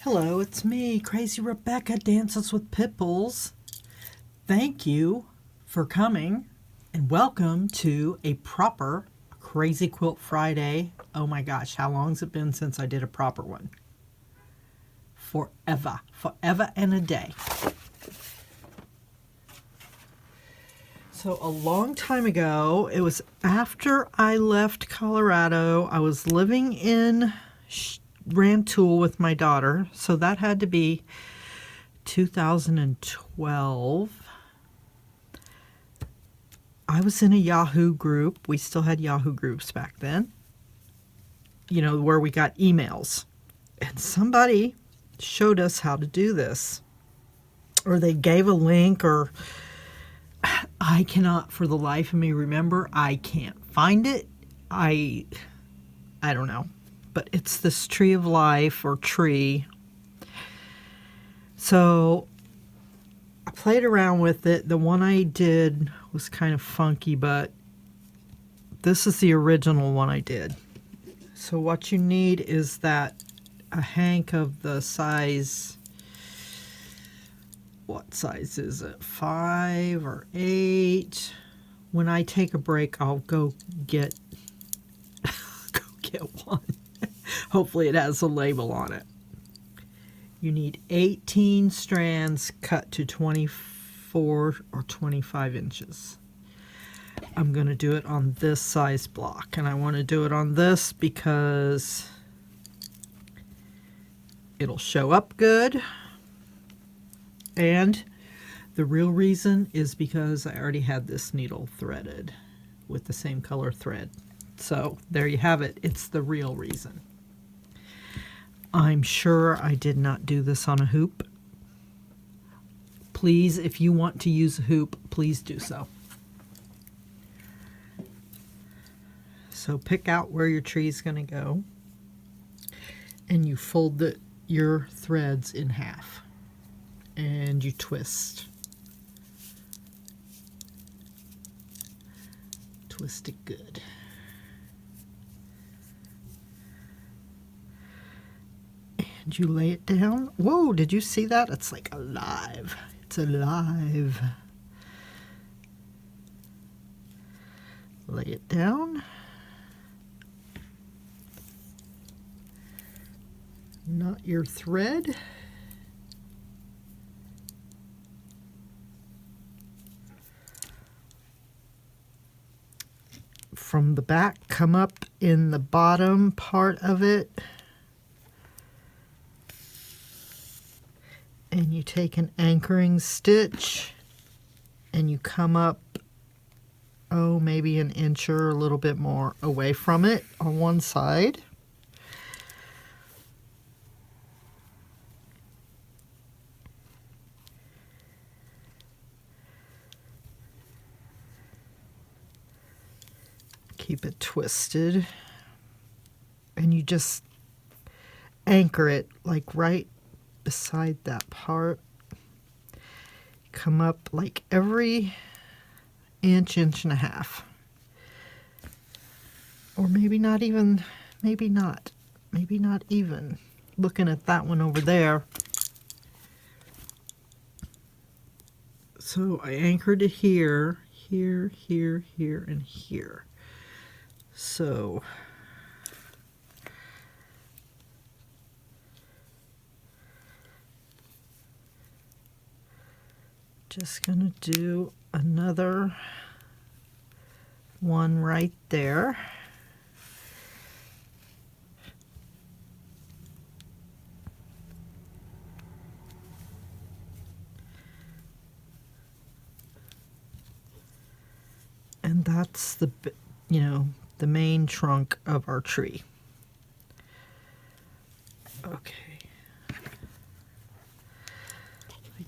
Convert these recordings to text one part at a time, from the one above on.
Hello, it's me, Crazy Rebecca, Dances with Pitbulls. Thank you for coming and welcome to a proper Crazy Quilt Friday. Oh my gosh, how long's it been since I did a proper one? Forever and a day. So a long time ago, it was after I left Colorado, I was living in Rantoul with my daughter, so that had to be 2012. I was in a Yahoo group. We still had Yahoo groups back then, you know, where we got emails. And somebody showed us how to do this. Or they gave a link, or I cannot for the life of me remember. I can't find it. I don't know. But it's this tree of life or tree. So I played around with it. The one I did was kind of funky, but this is the original one I did. So what you need is a hank of the size, what size is it? 5 or 8. When I take a break, I'll go get one. Hopefully it has a label on it. You need 18 strands cut to 24 or 25 inches. I'm going to do it on this size block, and I want to do it on this because it'll show up good. And the real reason is because I already had this needle threaded with the same color thread. So there you have it. It's the real reason. I'm sure I did not do this on a hoop. Please, if you want to use a hoop, please do so. So pick out where your tree is going to go, and you fold your threads in half, and you twist. Twist it good. And you lay it down. Whoa, did you see that? It's like alive. It's alive. Lay it down. Knot your thread. From the back, come up in the bottom part of it. And you take an anchoring stitch and you come up, maybe an inch or a little bit more away from it on one side. Keep it twisted. And you just anchor it like right beside that part. Come up like every inch and a half. Or maybe not even, maybe not even. Looking at that one over there. So I anchored it here, here, and here. So just gonna do another one right there. And that's the main trunk of our tree. Okay. I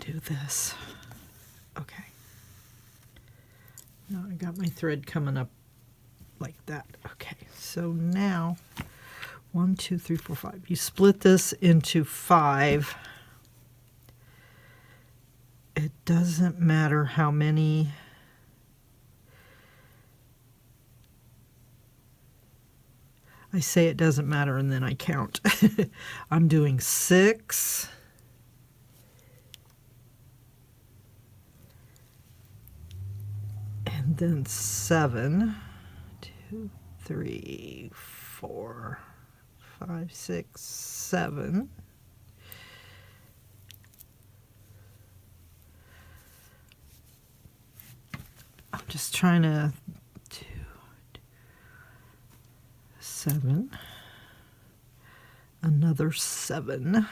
do this. Okay. Now I got my thread coming up like that. Okay, so now 1, 2, 3, 4, 5. You split this into 5. It doesn't matter how many I say it doesn't matter and then I count. I'm doing 6. And then 7, 2, 3, 4, 5, 6, 7. I'm just trying to 2, 7, another 7.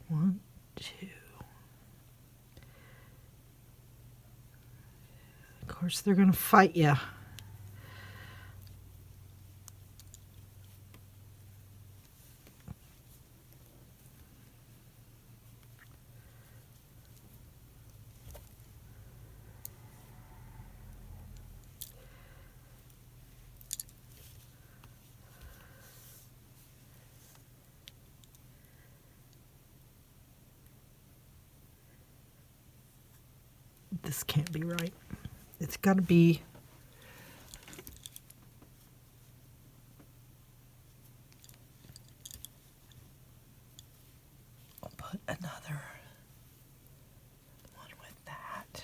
1, 2. Of course, they're going to fight you. This can't be right. It's got to be I'll put another one with that.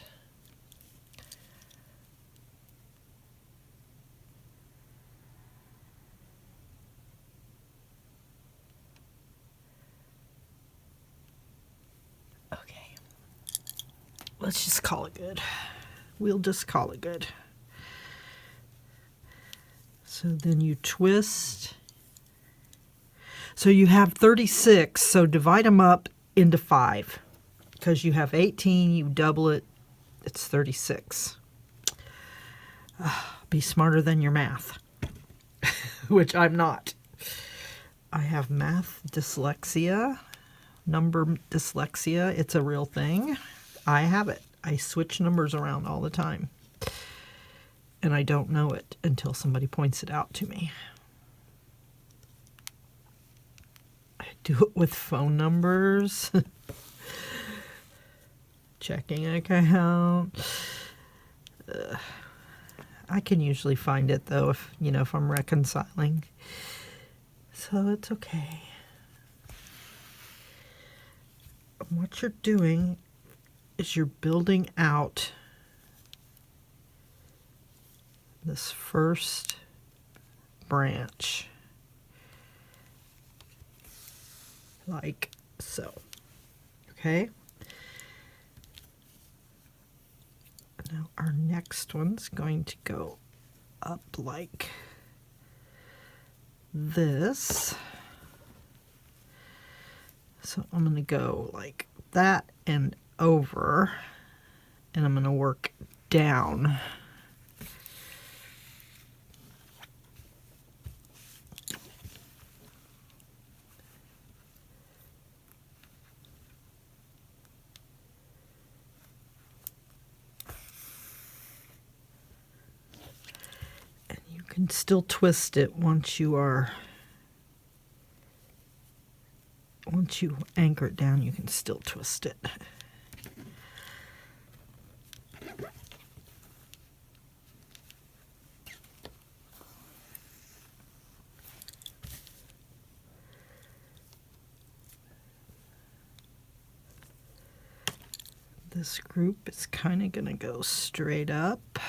Okay. Let's just call it good. We'll just call it good. So then you twist. So you have 36, so divide them up into 5. Because you have 18, you double it, it's 36. Be smarter than your math, which I'm not. I have math dyslexia, number dyslexia. It's a real thing. I have it. I switch numbers around all the time. And I don't know it until somebody points it out to me. I do it with phone numbers. Checking account. I can usually find it though if, if I'm reconciling. So it's okay. What you're doing is you're building out this first branch like so. Okay? Now our next one's going to go up like this. So I'm going to go like that and over, and I'm going to work down. And you can still twist it once you anchor it down, you can still twist it. This group is kind of going to go straight up.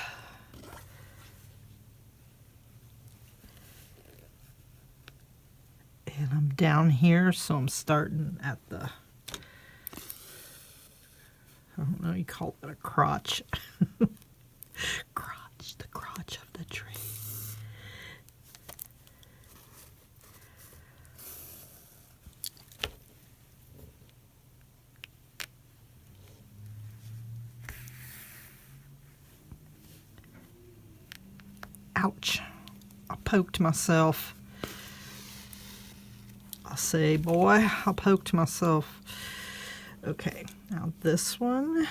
And I'm down here, so I'm starting at the, I don't know, you call it a crotch. Crotch, the crotch of the tree. Ouch. I poked myself. I say, boy, I poked myself. Okay, now this one.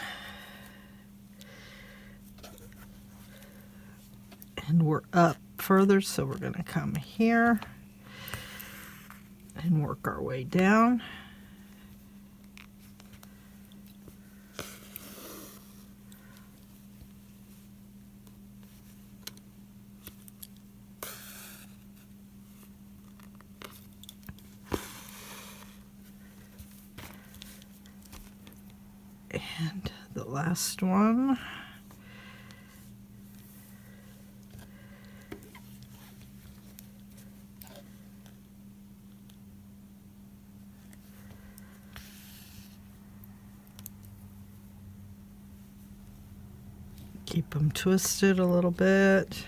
And we're up further, so we're going to come here and work our way down. And the last one. Keep them twisted a little bit.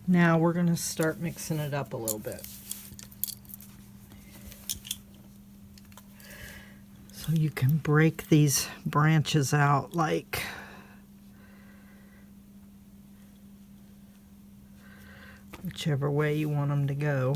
Now we're going to start mixing it up a little bit. So you can break these branches out like whichever way you want them to go.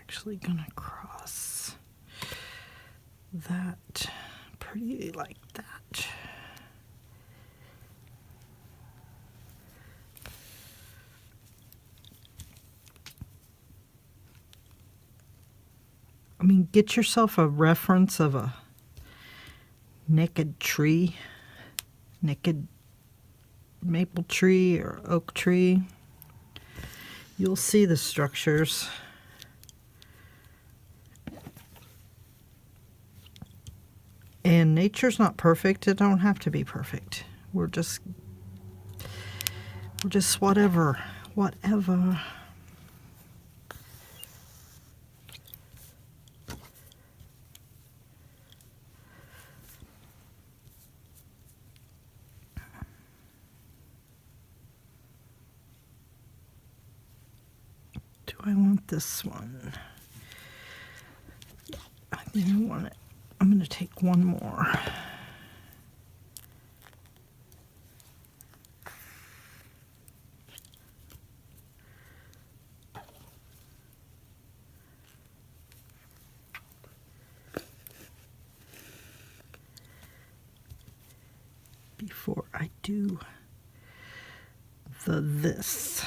Actually gonna cross that pretty like that. I mean, get yourself a reference of a naked tree, naked maple tree or oak tree. You'll see the structures. And nature's not perfect. It don't have to be perfect. We're just whatever. Do I want this one? I think I want it. I'm going to take one more. Before I do this.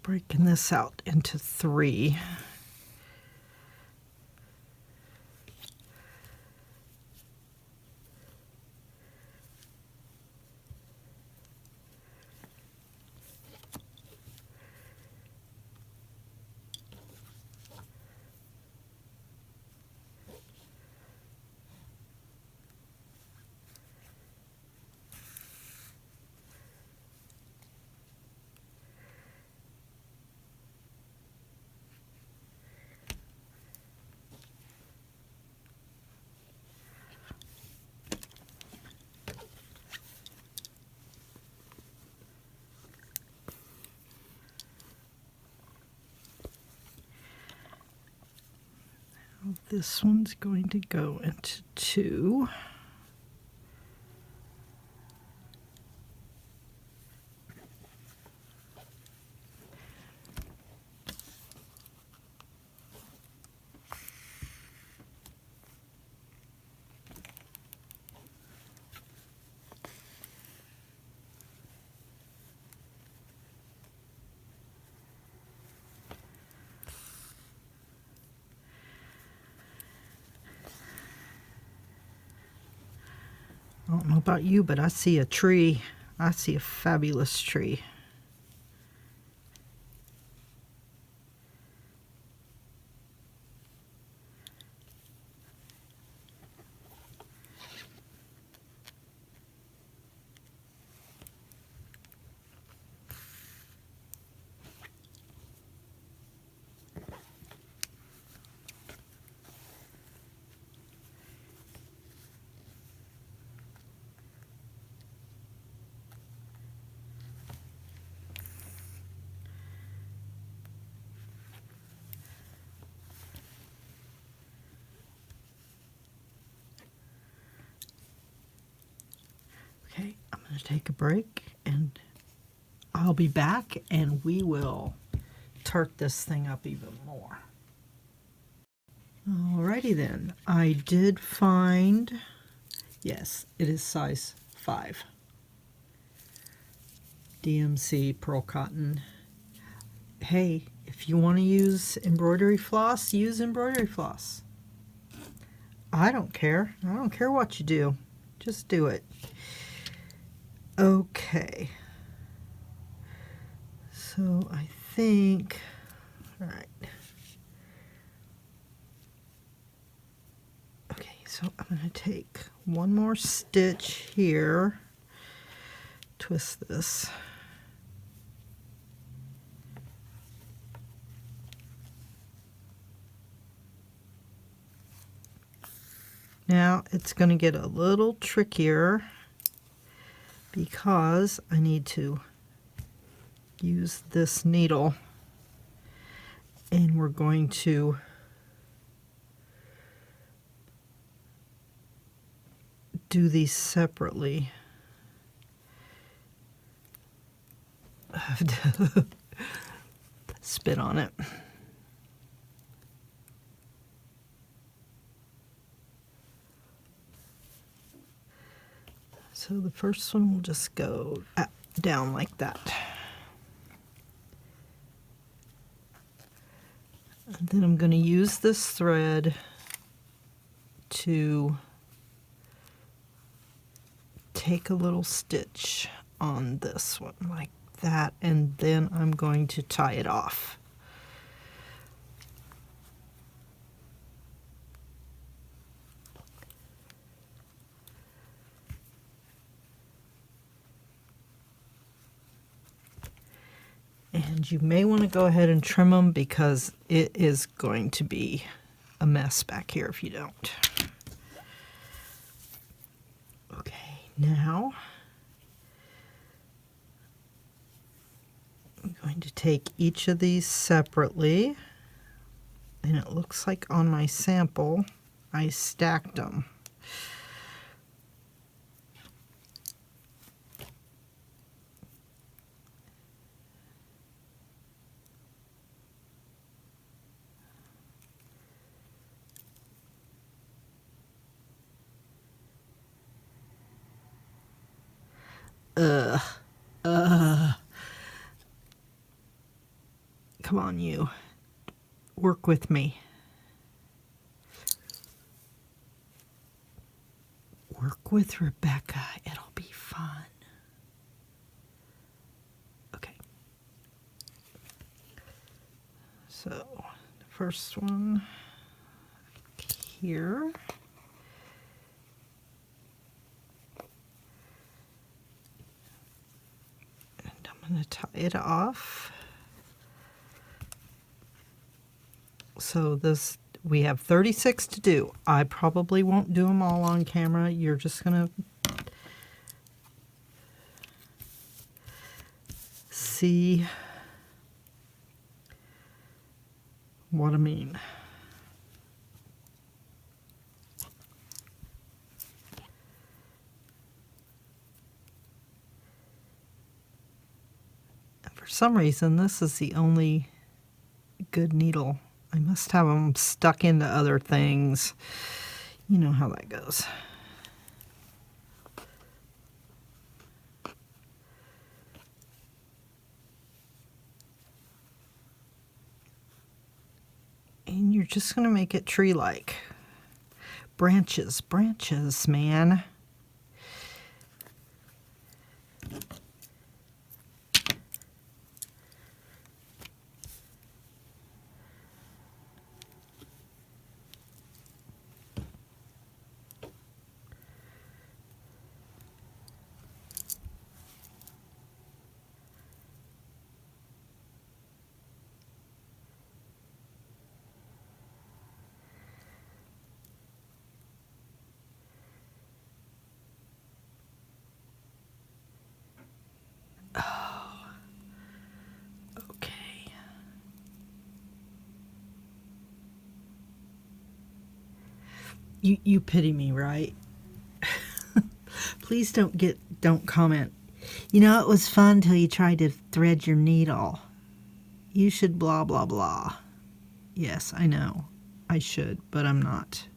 Breaking this out into 3. This one's going to go into 2. I don't know about you, but I see a tree. I see a fabulous tree. take a break, and I'll be back, and we will tart this thing up even more. Alrighty then, I did find, yes, it is size 5. DMC pearl cotton. Hey, if you want to use embroidery floss, use embroidery floss. I don't care. I don't care what you do. Just do it. Okay. So I think, all right. Okay, so I'm going to take one more stitch here, twist this. Now it's going to get a little trickier because I need to use this needle, and we're going to do these separately. Spit on it. So the first one will just go down like that. And then I'm going to use this thread to take a little stitch on this one like that, and then I'm going to tie it off. And you may want to go ahead and trim them because it is going to be a mess back here if you don't. Okay, now I'm going to take each of these separately, and it looks like on my sample I stacked them. Come on, you. Work with me. Work with Rebecca. It'll be fun. Okay. So, the first one here. And I'm going to tie it off. So this, we have 36 to do. I probably won't do them all on camera. You're just going to see what I mean. And for some reason, this is the only good needle. I must have them stuck into other things. You know how that goes. And you're just going to make it tree-like. Branches, branches, man. You pity me, right? Please don't comment You know, it was fun till you tried to thread your needle. You should blah, blah, blah. Yes, I know. I should, but I'm not.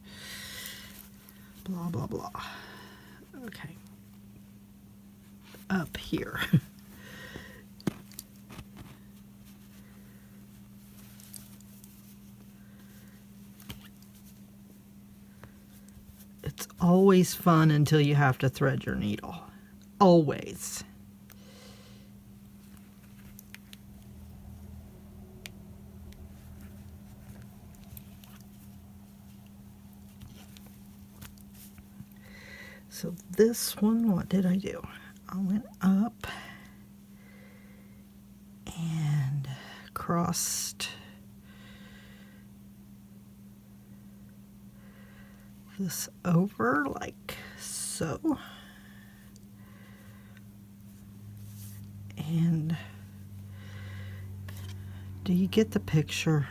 Blah, blah, blah. Okay. Up here. It's always fun until you have to thread your needle. Always. So this one, what did I do? I went up and crossed this over like so. And do you get the picture?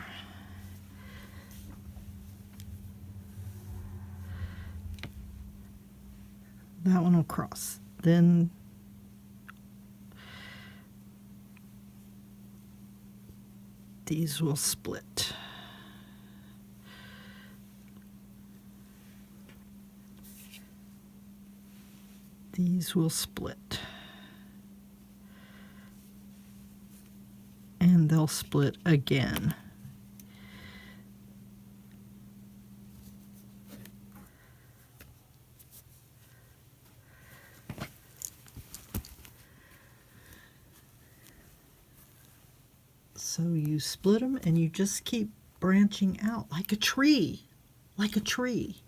That one will cross. Then these will split. These will split. And they'll split again. So you split them and you just keep branching out like a tree, like a tree.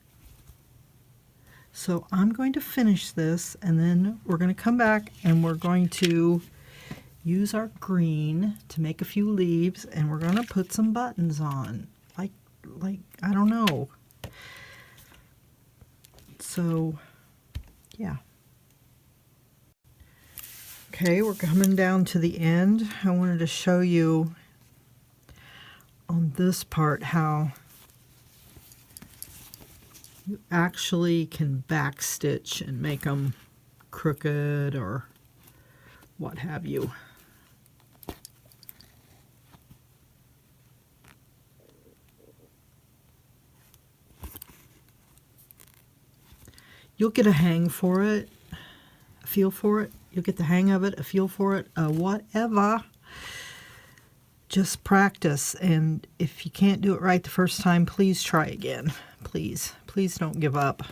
So I'm going to finish this and then we're going to come back and we're going to use our green to make a few leaves and we're going to put some buttons on. Like I don't know. So, yeah. Okay, we're coming down to the end. I wanted to show you on this part how you actually can backstitch and make them crooked or what have you. You'll get a hang for it, a feel for it. You'll get the hang of it, a feel for it, whatever. Just practice, and if you can't do it right the first time, please try again. Please, please don't give up.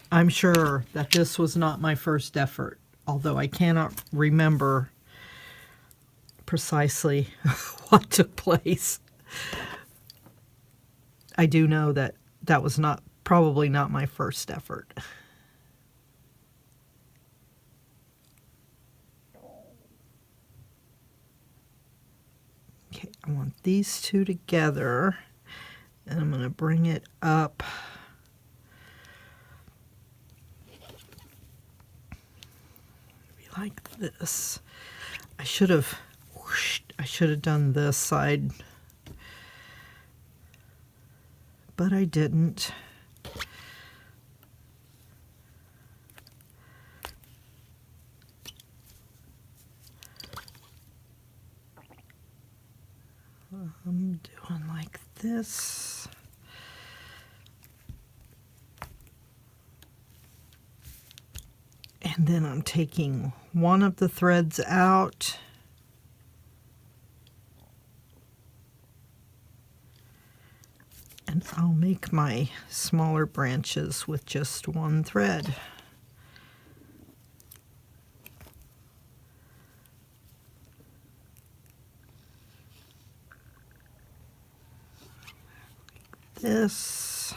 I'm sure that this was not my first effort, although I cannot remember precisely what took place. I do know that that was probably not my first effort. Okay, I want these two together, and I'm going to bring it up. Maybe like this. I should have done this side, but I didn't. I'm doing like this. And then I'm taking one of the threads out. And I'll make my smaller branches with just one thread. This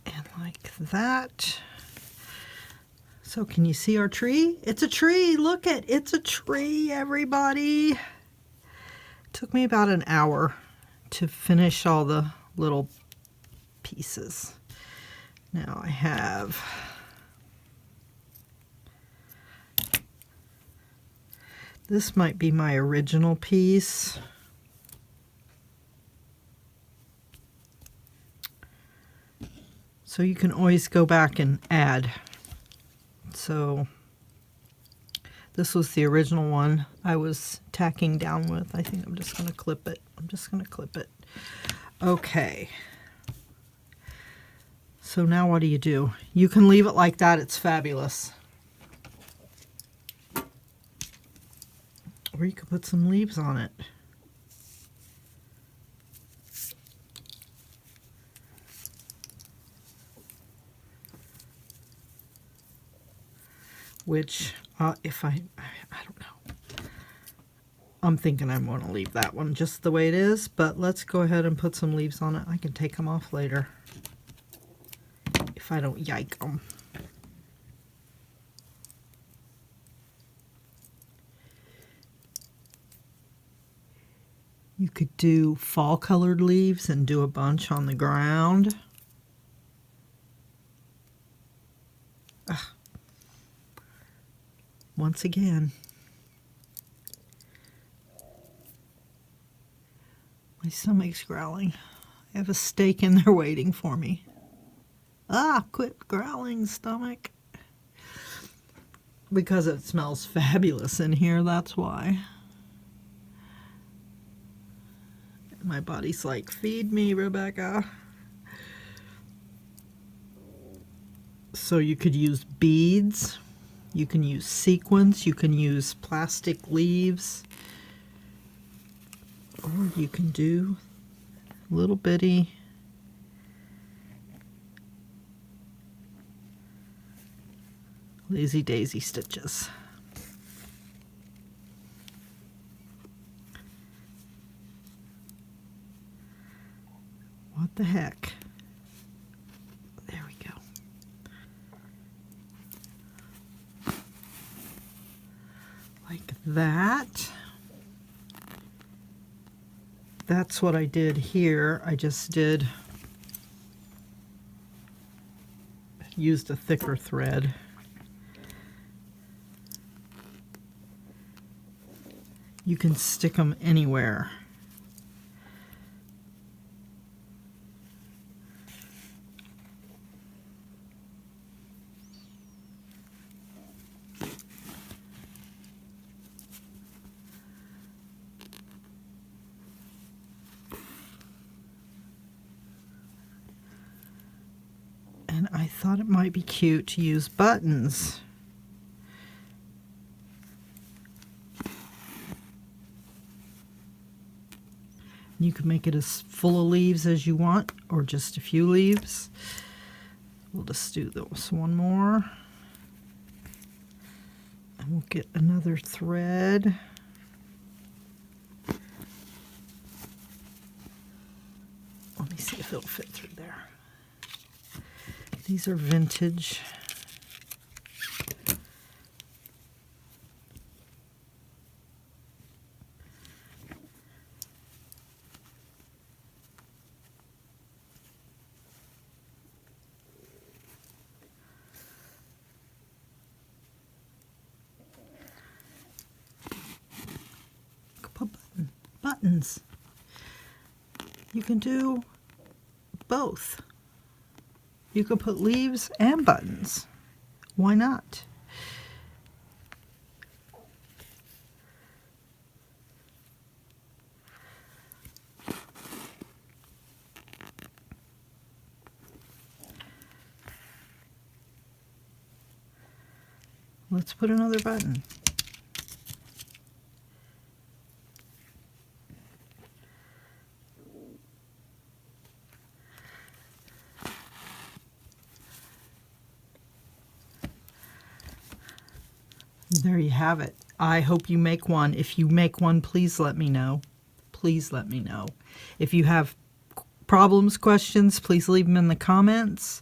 and like that. So can you see our tree? It's a tree. Look it's a tree, everybody. It took me about an hour to finish all the little pieces. Now I have this might be my original piece. So you can always go back and add. So this was the original one I was tacking down with. I think I'm just going to clip it. Okay. So now what do? You can leave it like that. It's fabulous. Or you could put some leaves on it. Which, if I don't know. I'm thinking I'm going to leave that one just the way it is, but let's go ahead and put some leaves on it. I can take them off later if I don't yike them. You could do fall colored leaves and do a bunch on the ground. Ugh. Once again, my stomach's growling. I have a steak in there waiting for me. Ah, quit growling, stomach. Because it smells fabulous in here, that's why. My body's like, feed me, Rebecca. So you could use beads. You can use sequins, you can use plastic leaves, or you can do little bitty lazy daisy stitches. What the heck? There we go. Like that. That's what I did here. I just used a thicker thread. You can stick them anywhere. And I thought it might be cute to use buttons. You can make it as full of leaves as you want, or just a few leaves. We'll just do this one more. And we'll get another thread. Let me see if it'll fit through there. These are vintage. Put buttons. You can do both. You could put leaves and buttons. Why not? Let's put another button. There you have it. I hope you make one. If you make one, please let me know. Please let me know. If you have problems, questions, please leave them in the comments.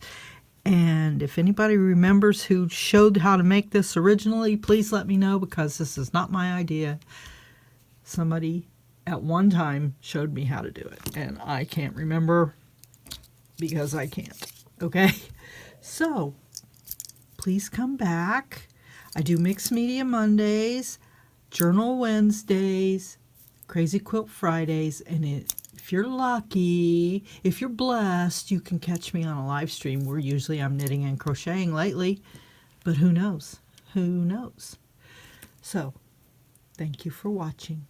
And if anybody remembers who showed how to make this originally, please let me know, because this is not my idea. Somebody at one time showed me how to do it, and I can't remember because I can't. Okay? So, please come back. I do Mixed Media Mondays, Journal Wednesdays, Crazy Quilt Fridays, and if if you're lucky, if you're blessed, you can catch me on a live stream where usually I'm knitting and crocheting lately. But who knows? Who knows? So, thank you for watching.